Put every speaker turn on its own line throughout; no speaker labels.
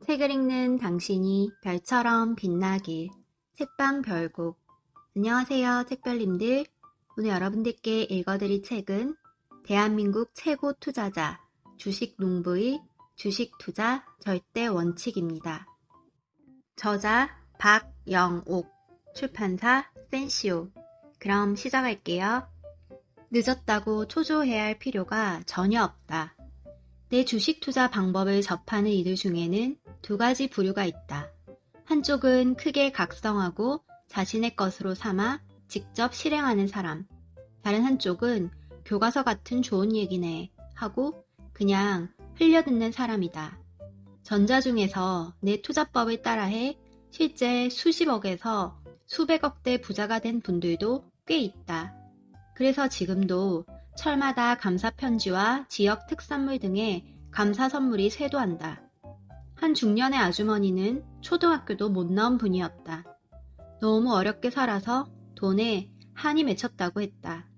책을 읽는 당신이 별처럼 빛나길. 책방 별곡. 안녕하세요, 책별님들. 오늘 여러분들께 읽어드릴 책은 대한민국 최고 투자자, 주식농부의 주식투자 절대 원칙입니다. 저자 박영옥, 출판사 센시오. 그럼 시작할게요. 늦었다고 초조해야 할 필요가 전혀 없다. 내 주식 투자 방법을 접하는 이들 중에는 두 가지 부류가 있다. 한쪽은 크게 각성하고 자신의 것으로 삼아 직접 실행하는 사람. 다른 한쪽은 교과서 같은 좋은 얘기네 하고 그냥 흘려듣는 사람이다. 전자 중에서 내 투자법을 따라해 실제 수십억에서 수백억대 부자가 된 분들도 꽤 있다. 그래서 지금도 철마다 감사 편지와 지역 특산물 등의 감사 선물이 쇄도한다. 한 중년의 아주머니는 초등학교도 못 나온 분이었다. 너무 어렵게 살아서 돈에 한이 맺혔다고 했다.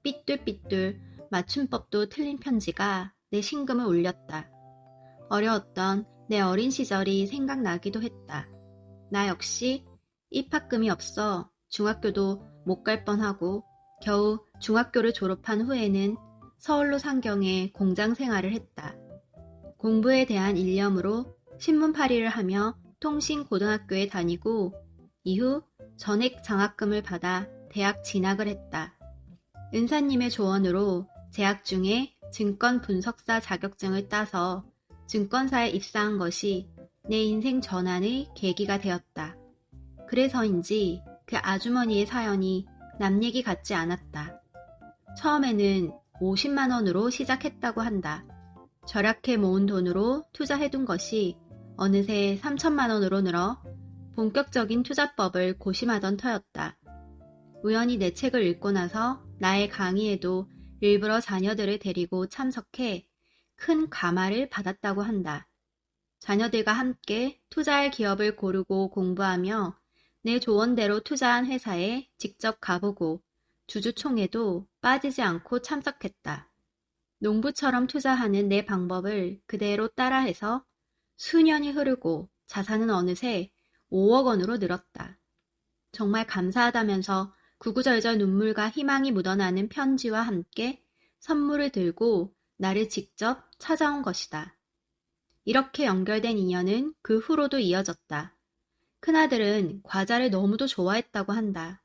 삐뚤삐뚤 맞춤법도 틀린 편지가 내 심금을 울렸다. 어려웠던 내 어린 시절이 생각나기도 했다. 나 역시 입학금이 없어 중학교도 못 갈 뻔하고 겨우 중학교를 졸업한 후에는 서울로 상경해 공장 생활을 했다. 공부에 대한 일념으로 신문팔이를 하며 통신고등학교에 다니고 이후 전액 장학금을 받아 대학 진학을 했다. 은사님의 조언으로 재학 중에 증권 분석사 자격증을 따서 증권사에 입사한 것이 내 인생 전환의 계기가 되었다. 그래서인지 그 아주머니의 사연이 남 얘기 같지 않았다. 처음에는 50만 원으로 시작했다고 한다. 절약해 모은 돈으로 투자해둔 것이 어느새 3천만 원으로 늘어 본격적인 투자법을 고심하던 터였다. 우연히 내 책을 읽고 나서 나의 강의에도 일부러 자녀들을 데리고 참석해 큰 감화를 받았다고 한다. 자녀들과 함께 투자할 기업을 고르고 공부하며 내 조언대로 투자한 회사에 직접 가보고 주주총회도 빠지지 않고 참석했다. 농부처럼 투자하는 내 방법을 그대로 따라해서 수년이 흐르고 자산은 어느새 5억 원으로 늘었다. 정말 감사하다면서 구구절절 눈물과 희망이 묻어나는 편지와 함께 선물을 들고 나를 직접 찾아온 것이다. 이렇게 연결된 인연은 그 후로도 이어졌다. 큰아들은 과자를 너무도 좋아했다고 한다.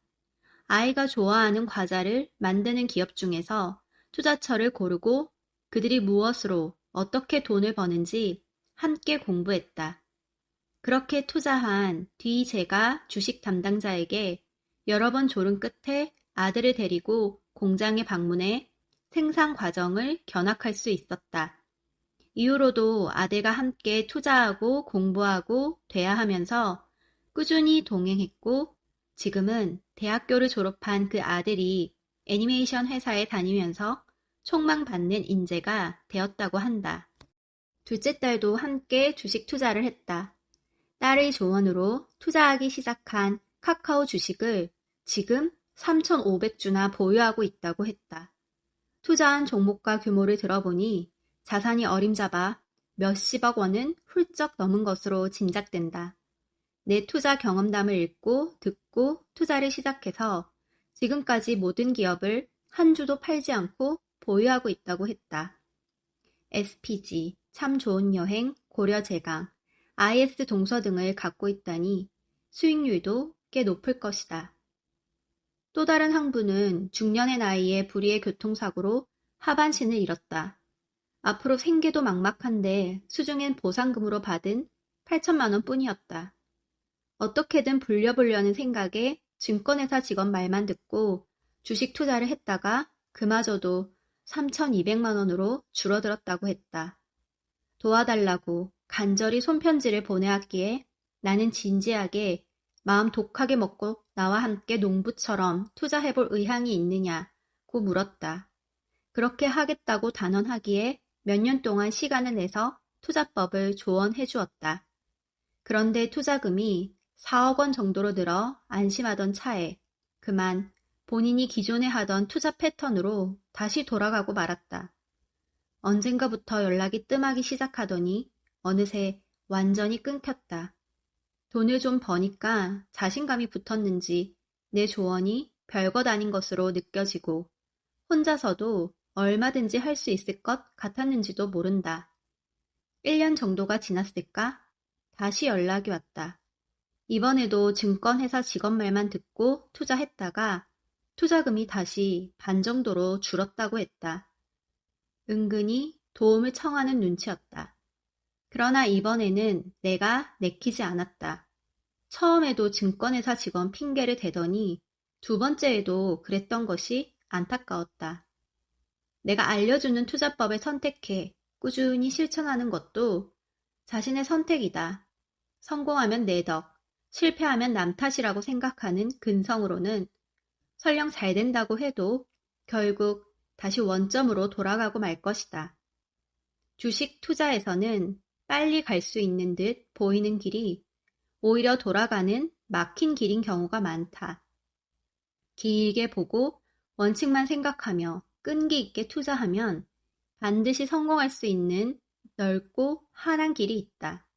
아이가 좋아하는 과자를 만드는 기업 중에서 투자처를 고르고 그들이 무엇으로 어떻게 돈을 버는지 함께 공부했다. 그렇게 투자한 뒤 제가 주식 담당자에게 여러 번 조른 끝에 아들을 데리고 공장에 방문해 생산 과정을 견학할 수 있었다. 이후로도 아들과 함께 투자하고 공부하고 돼야 하면서 꾸준히 동행했고 지금은 대학교를 졸업한 그 아들이 애니메이션 회사에 다니면서 촉망받는 인재가 되었다고 한다. 둘째 딸도 함께 주식 투자를 했다. 딸의 조언으로 투자하기 시작한 카카오 주식을 지금 3,500주나 보유하고 있다고 했다. 투자한 종목과 규모를 들어보니 자산이 어림잡아 몇십억 원은 훌쩍 넘은 것으로 짐작된다. 내 투자 경험담을 읽고 듣고 투자를 시작해서 지금까지 모든 기업을 한 주도 팔지 않고 보유하고 있다고 했다. SPG, 참 좋은 여행, 고려제강, IS 동서 등을 갖고 있다니 수익률도 꽤 높을 것이다. 또 다른 항부는 중년의 나이에 불의의 교통사고로 하반신을 잃었다. 앞으로 생계도 막막한데 수중엔 보상금으로 받은 8천만 원 뿐이었다. 어떻게든 불려보려는 생각에 증권회사 직원 말만 듣고 주식 투자를 했다가 그마저도 3,200만 원으로 줄어들었다고 했다. 도와달라고 간절히 손편지를 보내왔기에 나는 진지하게 마음 독하게 먹고 나와 함께 농부처럼 투자해볼 의향이 있느냐고 물었다. 그렇게 하겠다고 단언하기에 몇 년 동안 시간을 내서 투자법을 조언해 주었다. 그런데 투자금이 4억 원 정도로 늘어 안심하던 차에 그만 본인이 기존에 하던 투자 패턴으로 다시 돌아가고 말았다. 언젠가부터 연락이 뜸하기 시작하더니 어느새 완전히 끊겼다. 돈을 좀 버니까 자신감이 붙었는지 내 조언이 별것 아닌 것으로 느껴지고 혼자서도 얼마든지 할 수 있을 것 같았는지도 모른다. 1년 정도가 지났을까? 다시 연락이 왔다. 이번에도 증권회사 직원 말만 듣고 투자했다가 투자금이 다시 반 정도로 줄었다고 했다. 은근히 도움을 청하는 눈치였다. 그러나 이번에는 내가 내키지 않았다. 처음에도 증권회사 직원 핑계를 대더니 두 번째에도 그랬던 것이 안타까웠다. 내가 알려주는 투자법을 선택해 꾸준히 실천하는 것도 자신의 선택이다. 성공하면 내 덕, 실패하면 남 탓이라고 생각하는 근성으로는 설령 잘 된다고 해도 결국 다시 원점으로 돌아가고 말 것이다. 주식 투자에서는 빨리 갈 수 있는 듯 보이는 길이 오히려 돌아가는 막힌 길인 경우가 많다. 길게 보고 원칙만 생각하며 끈기 있게 투자하면 반드시 성공할 수 있는 넓고 환한 길이 있다.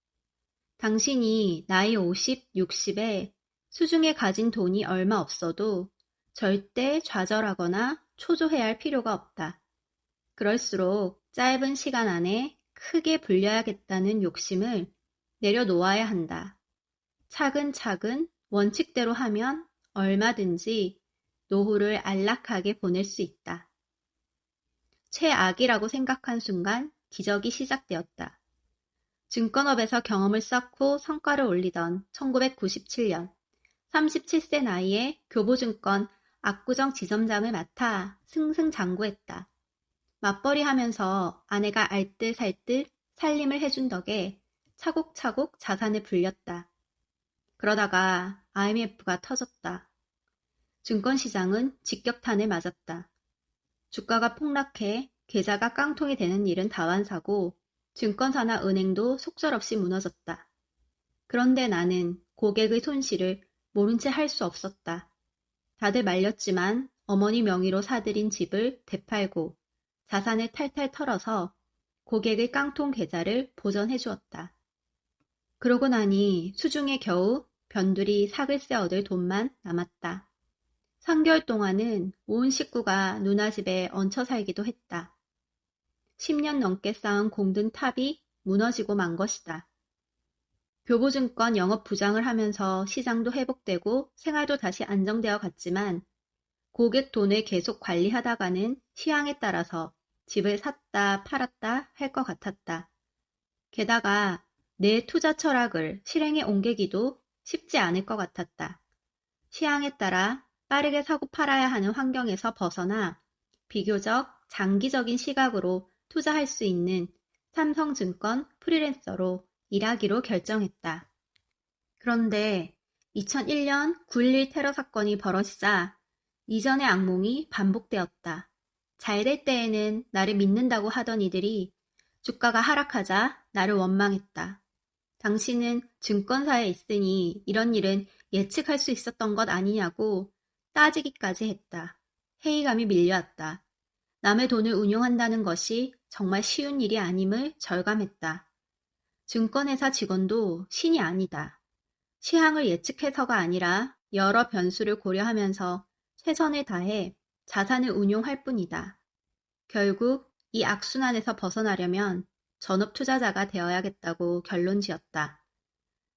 당신이 나이 50, 60에 수중에 가진 돈이 얼마 없어도 절대 좌절하거나 초조해야 할 필요가 없다. 그럴수록 짧은 시간 안에 크게 불려야겠다는 욕심을 내려놓아야 한다. 차근차근 원칙대로 하면 얼마든지 노후를 안락하게 보낼 수 있다. 최악이라고 생각한 순간 기적이 시작되었다. 증권업에서 경험을 쌓고 성과를 올리던 1997년 37세 나이에 교보증권 압구정 지점장을 맡아 승승장구했다. 맞벌이 하면서 아내가 알뜰살뜰 살림을 해준 덕에 차곡차곡 자산을 불렸다. 그러다가 IMF가 터졌다. 증권시장은 직격탄을 맞았다. 주가가 폭락해 계좌가 깡통이 되는 일은 다반사고 증권사나 은행도 속절없이 무너졌다. 그런데 나는 고객의 손실을 모른 채 할 수 없었다. 다들 말렸지만 어머니 명의로 사들인 집을 되팔고 자산을 탈탈 털어서 고객의 깡통 계좌를 보전해 주었다. 그러고 나니 수중에 겨우 변두리 사글세 얻을 돈만 남았다. 3개월 동안은 온 식구가 누나 집에 얹혀 살기도 했다. 10년 넘게 쌓은 공든 탑이 무너지고 만 것이다. 교보증권 영업부장을 하면서 시장도 회복되고 생활도 다시 안정되어 갔지만 고객 돈을 계속 관리하다가는 시황에 따라서 집을 샀다 팔았다 할 것 같았다. 게다가 내 투자 철학을 실행에 옮기기도 쉽지 않을 것 같았다. 시황에 따라 빠르게 사고 팔아야 하는 환경에서 벗어나 비교적 장기적인 시각으로 투자할 수 있는 삼성증권 프리랜서로 일하기로 결정했다. 그런데 2001년 9.11 테러 사건이 벌어지자 이전의 악몽이 반복되었다. 잘 될 때에는 나를 믿는다고 하던 이들이 주가가 하락하자 나를 원망했다. 당신은 증권사에 있으니 이런 일은 예측할 수 있었던 것 아니냐고 따지기까지 했다. 회의감이 밀려왔다. 남의 돈을 운용한다는 것이 정말 쉬운 일이 아님을 절감했다. 증권회사 직원도 신이 아니다. 시황을 예측해서가 아니라 여러 변수를 고려하면서 최선을 다해 자산을 운용할 뿐이다. 결국 이 악순환에서 벗어나려면 전업 투자자가 되어야겠다고 결론지었다.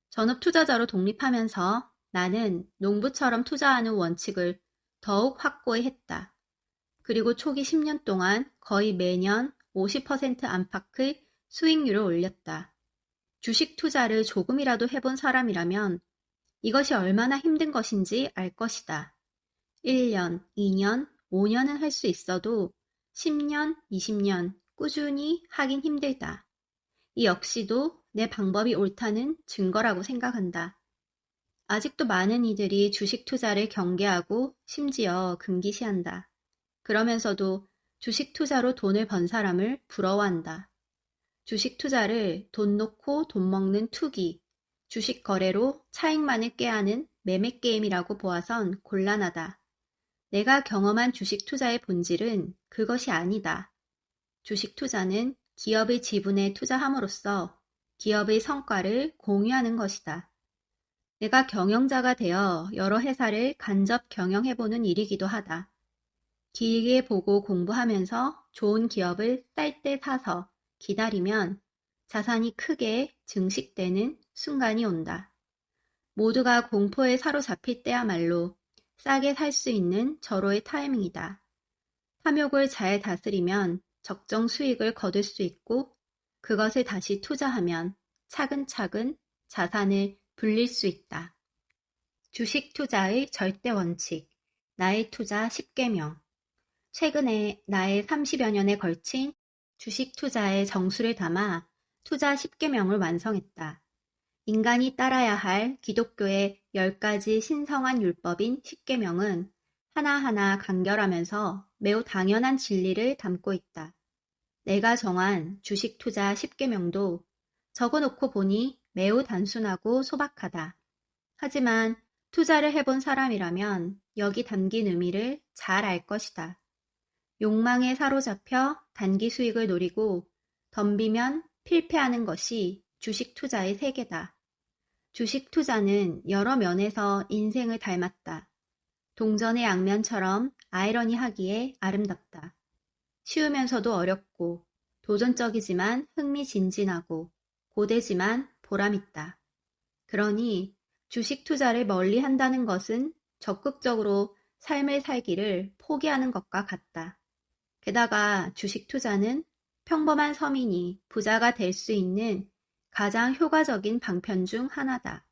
전업 투자자로 독립하면서 나는 농부처럼 투자하는 원칙을 더욱 확고히 했다. 그리고 초기 10년 동안 거의 매년 50% 안팎의 수익률을 올렸다. 주식 투자를 조금이라도 해본 사람이라면 이것이 얼마나 힘든 것인지 알 것이다. 1년, 2년, 5년은 할 수 있어도 10년, 20년 꾸준히 하긴 힘들다. 이 역시도 내 방법이 옳다는 증거라고 생각한다. 아직도 많은 이들이 주식 투자를 경계하고 심지어 금기시한다. 그러면서도 주식 투자로 돈을 번 사람을 부러워한다. 주식 투자를 돈 놓고 돈 먹는 투기, 주식 거래로 차익만을 꾀하는 매매 게임이라고 보아선 곤란하다. 내가 경험한 주식 투자의 본질은 그것이 아니다. 주식 투자는 기업의 지분에 투자함으로써 기업의 성과를 공유하는 것이다. 내가 경영자가 되어 여러 회사를 간접 경영해보는 일이기도 하다. 길게 보고 공부하면서 좋은 기업을 쌀 때 사서 기다리면 자산이 크게 증식되는 순간이 온다. 모두가 공포에 사로잡힐 때야말로 싸게 살 수 있는 절호의 타이밍이다. 탐욕을 잘 다스리면 적정 수익을 거둘 수 있고 그것을 다시 투자하면 차근차근 자산을 불릴 수 있다. 주식 투자의 절대 원칙, 나의 투자 10계명. 최근에 나의 30여 년에 걸친 주식 투자의 정수를 담아 투자 10계명을 완성했다. 인간이 따라야 할 기독교의 10가지 신성한 율법인 10계명은 하나하나 간결하면서 매우 당연한 진리를 담고 있다. 내가 정한 주식 투자 10계명도 적어놓고 보니 매우 단순하고 소박하다. 하지만 투자를 해본 사람이라면 여기 담긴 의미를 잘 알 것이다. 욕망에 사로잡혀 단기 수익을 노리고 덤비면 필패하는 것이 주식 투자의 세계다. 주식 투자는 여러 면에서 인생을 닮았다. 동전의 양면처럼 아이러니하기에 아름답다. 쉬우면서도 어렵고 도전적이지만 흥미진진하고 고되지만 보람있다. 그러니 주식 투자를 멀리 한다는 것은 적극적으로 삶을 살기를 포기하는 것과 같다. 게다가 주식 투자는 평범한 서민이 부자가 될 수 있는 가장 효과적인 방편 중 하나다.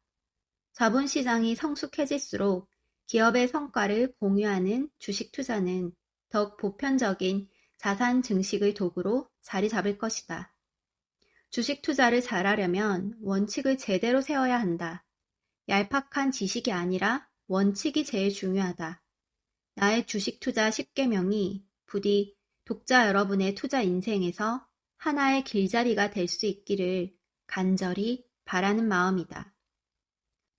자본시장이 성숙해질수록 기업의 성과를 공유하는 주식 투자는 더욱 보편적인 자산 증식의 도구로 자리 잡을 것이다. 주식 투자를 잘하려면 원칙을 제대로 세워야 한다. 얄팍한 지식이 아니라 원칙이 제일 중요하다. 나의 주식 투자 10계명이 부디 독자 여러분의 투자 인생에서 하나의 길자리가 될 수 있기를 간절히 바라는 마음이다.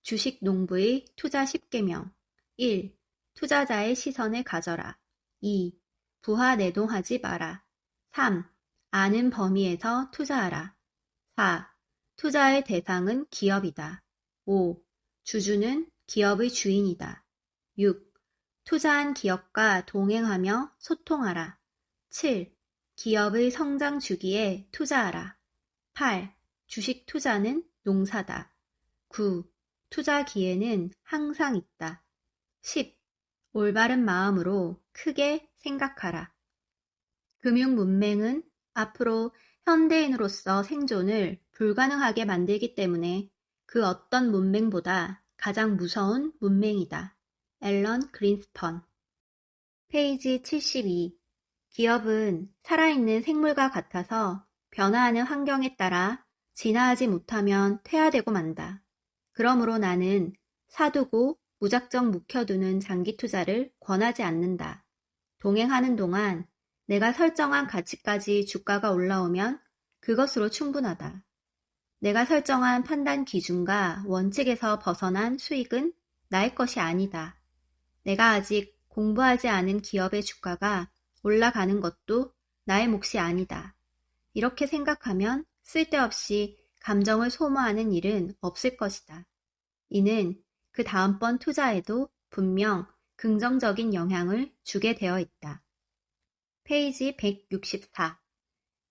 주식 농부의 투자 10계명 1. 투자자의 시선을 가져라. 2. 부하 내동하지 마라. 3. 아는 범위에서 투자하라. 4. 투자의 대상은 기업이다. 5. 주주는 기업의 주인이다. 6. 투자한 기업과 동행하며 소통하라. 7. 기업의 성장 주기에 투자하라. 8. 주식 투자는 농사다. 9. 투자 기회는 항상 있다. 10. 올바른 마음으로 크게 생각하라. 금융 문맹은 앞으로 현대인으로서 생존을 불가능하게 만들기 때문에 그 어떤 문맹보다 가장 무서운 문맹이다. 앨런 그린스펀. 페이지 72. 기업은 살아있는 생물과 같아서 변화하는 환경에 따라 진화하지 못하면 퇴화되고 만다. 그러므로 나는 사두고 무작정 묵혀두는 장기 투자를 권하지 않는다. 동행하는 동안 내가 설정한 가치까지 주가가 올라오면 그것으로 충분하다. 내가 설정한 판단 기준과 원칙에서 벗어난 수익은 나의 것이 아니다. 내가 아직 공부하지 않은 기업의 주가가 올라가는 것도 나의 몫이 아니다. 이렇게 생각하면 쓸데없이 감정을 소모하는 일은 없을 것이다. 이는 그 다음번 투자에도 분명 긍정적인 영향을 주게 되어 있다. 페이지 164.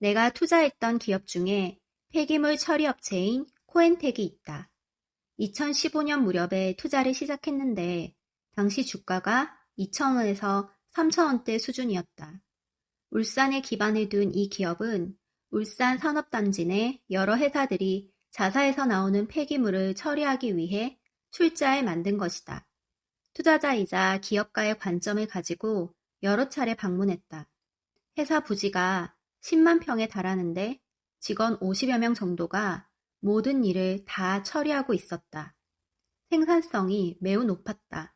내가 투자했던 기업 중에 폐기물 처리 업체인 코엔텍이 있다. 2015년 무렵에 투자를 시작했는데 당시 주가가 2,000원에서 3,000원대 수준이었다. 울산에 기반을 둔 이 기업은 울산 산업단지 내 여러 회사들이 자사에서 나오는 폐기물을 처리하기 위해 출자해 만든 것이다. 투자자이자 기업가의 관점을 가지고 여러 차례 방문했다. 회사 부지가 10만 평에 달하는데 직원 50여 명 정도가 모든 일을 다 처리하고 있었다. 생산성이 매우 높았다.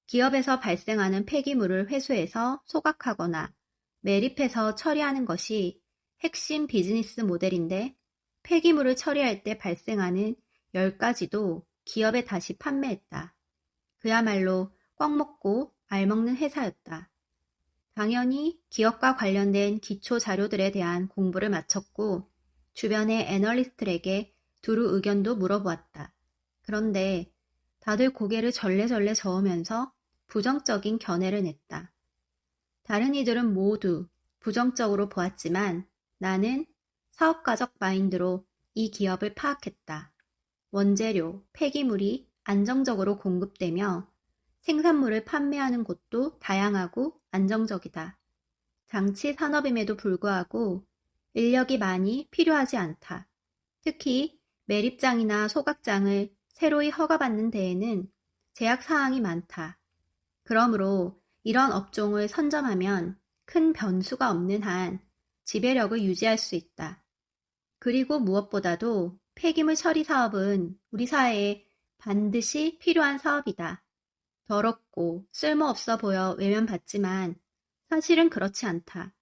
기업에서 발생하는 폐기물을 회수해서 소각하거나 매립해서 처리하는 것이 핵심 비즈니스 모델인데 폐기물을 처리할 때 발생하는 10가지도 기업에 다시 판매했다. 그야말로 꽉 먹고 알 먹는 회사였다. 당연히 기업과 관련된 기초 자료들에 대한 공부를 마쳤고 주변의 애널리스트들에게 두루 의견도 물어보았다. 그런데 다들 고개를 절레절레 저으면서 부정적인 견해를 냈다. 다른 이들은 모두 부정적으로 보았지만 나는 사업가적 마인드로 이 기업을 파악했다. 원재료, 폐기물이 안정적으로 공급되며 생산물을 판매하는 곳도 다양하고 안정적이다. 장치 산업임에도 불구하고 인력이 많이 필요하지 않다. 특히 매립장이나 소각장을 새로이 허가받는 데에는 제약 사항이 많다. 그러므로 이런 업종을 선점하면 큰 변수가 없는 한 지배력을 유지할 수 있다. 그리고 무엇보다도 폐기물 처리 사업은 우리 사회에 반드시 필요한 사업이다. 더럽고 쓸모없어 보여 외면받지만 사실은 그렇지 않다.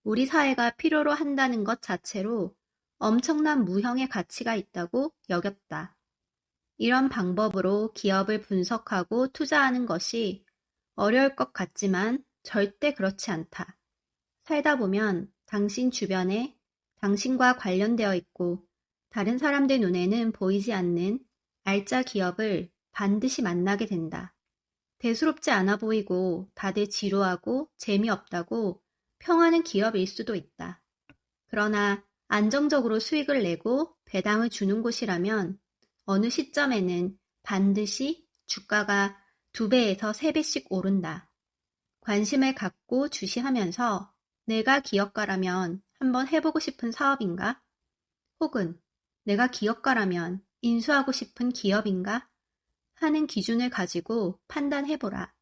우리 사회가 필요로 한다는 것 자체로 엄청난 무형의 가치가 있다고 여겼다. 이런 방법으로 기업을 분석하고 투자하는 것이 어려울 것 같지만 절대 그렇지 않다. 살다 보면 당신 주변에 당신과 관련되어 있고 다른 사람들 눈에는 보이지 않는 알짜 기업을 반드시 만나게 된다. 대수롭지 않아 보이고 다들 지루하고 재미없다고 평하는 기업일 수도 있다. 그러나 안정적으로 수익을 내고 배당을 주는 곳이라면 어느 시점에는 반드시 주가가 2배에서 3배씩 오른다. 관심을 갖고 주시하면서 내가 기업가라면 한번 해보고 싶은 사업인가? 혹은 내가 기업가라면 인수하고 싶은 기업인가? 하는 기준을 가지고 판단해보라.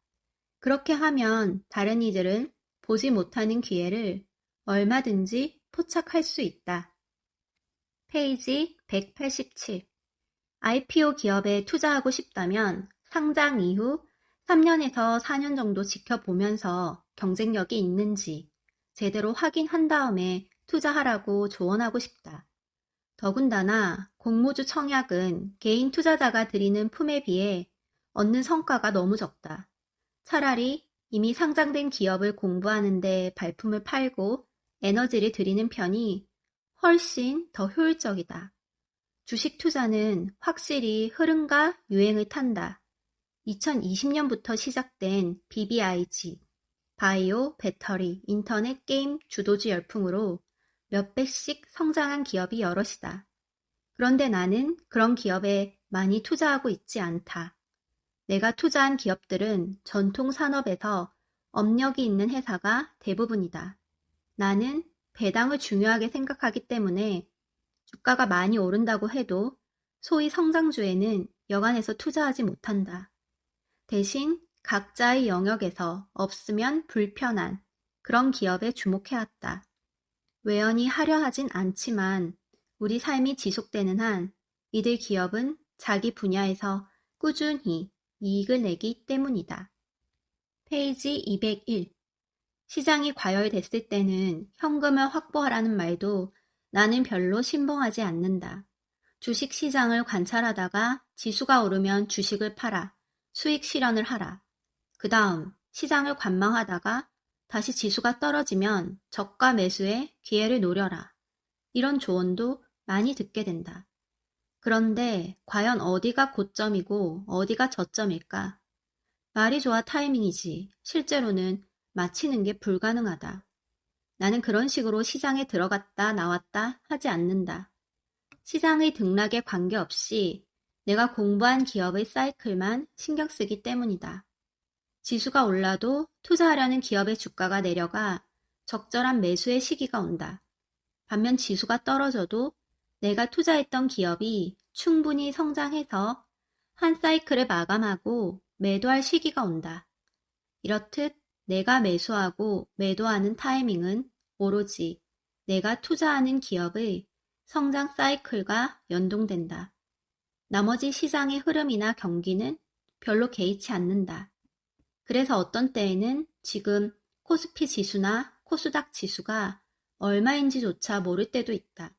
그렇게 하면 다른 이들은 보지 못하는 기회를 얼마든지 포착할 수 있다. 페이지 187. IPO 기업에 투자하고 싶다면 상장 이후 3년에서 4년 정도 지켜보면서 경쟁력이 있는지 제대로 확인한 다음에 투자하라고 조언하고 싶다. 더군다나 공모주 청약은 개인 투자자가 들이는 품에 비해 얻는 성과가 너무 적다. 차라리 이미 상장된 기업을 공부하는데 발품을 팔고 에너지를 들이는 편이 훨씬 더 효율적이다. 주식 투자는 확실히 흐름과 유행을 탄다. 2020년부터 시작된 BBIG, 바이오, 배터리, 인터넷, 게임, 주도주 열풍으로 몇 배씩 성장한 기업이 여럿이다. 그런데 나는 그런 기업에 많이 투자하고 있지 않다. 내가 투자한 기업들은 전통 산업에서 업력이 있는 회사가 대부분이다. 나는 배당을 중요하게 생각하기 때문에 주가가 많이 오른다고 해도 소위 성장주에는 여간해서 투자하지 못한다. 대신 각자의 영역에서 없으면 불편한 그런 기업에 주목해왔다. 외연히 하려 하진 않지만 우리 삶이 지속되는 한 이들 기업은 자기 분야에서 꾸준히 이익을 내기 때문이다. 페이지 201. 시장이 과열됐을 때는 현금을 확보하라는 말도 나는 별로 신봉하지 않는다. 주식 시장을 관찰하다가 지수가 오르면 주식을 팔아 수익 실현을 하라. 그 다음 시장을 관망하다가 다시 지수가 떨어지면 저가 매수에 기회를 노려라. 이런 조언도 많이 듣게 된다. 그런데 과연 어디가 고점이고 어디가 저점일까? 말이 좋아 타이밍이지 실제로는 맞히는 게 불가능하다. 나는 그런 식으로 시장에 들어갔다 나왔다 하지 않는다. 시장의 등락에 관계없이 내가 공부한 기업의 사이클만 신경 쓰기 때문이다. 지수가 올라도 투자하려는 기업의 주가가 내려가 적절한 매수의 시기가 온다. 반면 지수가 떨어져도 내가 투자했던 기업이 충분히 성장해서 한 사이클을 마감하고 매도할 시기가 온다. 이렇듯 내가 매수하고 매도하는 타이밍은 오로지 내가 투자하는 기업의 성장 사이클과 연동된다. 나머지 시장의 흐름이나 경기는 별로 개의치 않는다. 그래서 어떤 때에는 지금 코스피 지수나 코스닥 지수가 얼마인지조차 모를 때도 있다.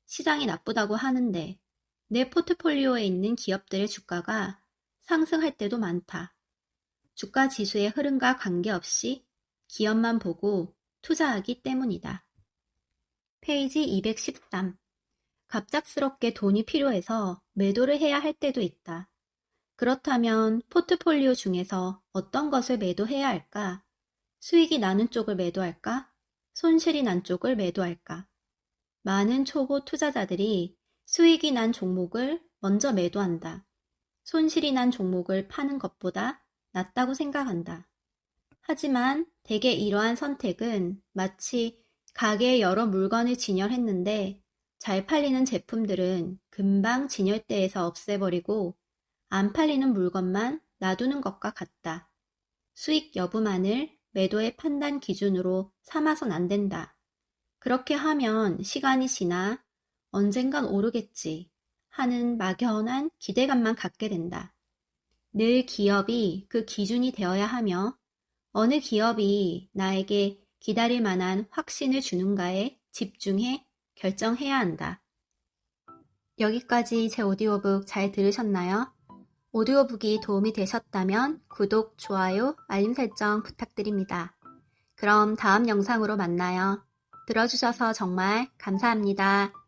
시장이 나쁘다고 하는데 내 포트폴리오에 있는 기업들의 주가가 상승할 때도 많다. 주가 지수의 흐름과 관계없이 기업만 보고 투자하기 때문이다. 페이지 213. 갑작스럽게 돈이 필요해서 매도를 해야 할 때도 있다. 그렇다면 포트폴리오 중에서 어떤 것을 매도해야 할까? 수익이 나는 쪽을 매도할까? 손실이 난 쪽을 매도할까? 많은 초보 투자자들이 수익이 난 종목을 먼저 매도한다. 손실이 난 종목을 파는 것보다 낫다고 생각한다. 하지만 대개 이러한 선택은 마치 가게에 여러 물건을 진열했는데 잘 팔리는 제품들은 금방 진열대에서 없애버리고 안 팔리는 물건만 놔두는 것과 같다. 수익 여부만을 매도의 판단 기준으로 삼아선 안 된다. 그렇게 하면 시간이 지나 언젠간 오르겠지 하는 막연한 기대감만 갖게 된다. 늘 기업이 그 기준이 되어야 하며 어느 기업이 나에게 기다릴 만한 확신을 주는가에 집중해 결정해야 한다. 여기까지 제 오디오북 잘 들으셨나요? 오디오북이 도움이 되셨다면 구독, 좋아요, 알림 설정 부탁드립니다. 그럼 다음 영상으로 만나요. 들어주셔서 정말 감사합니다.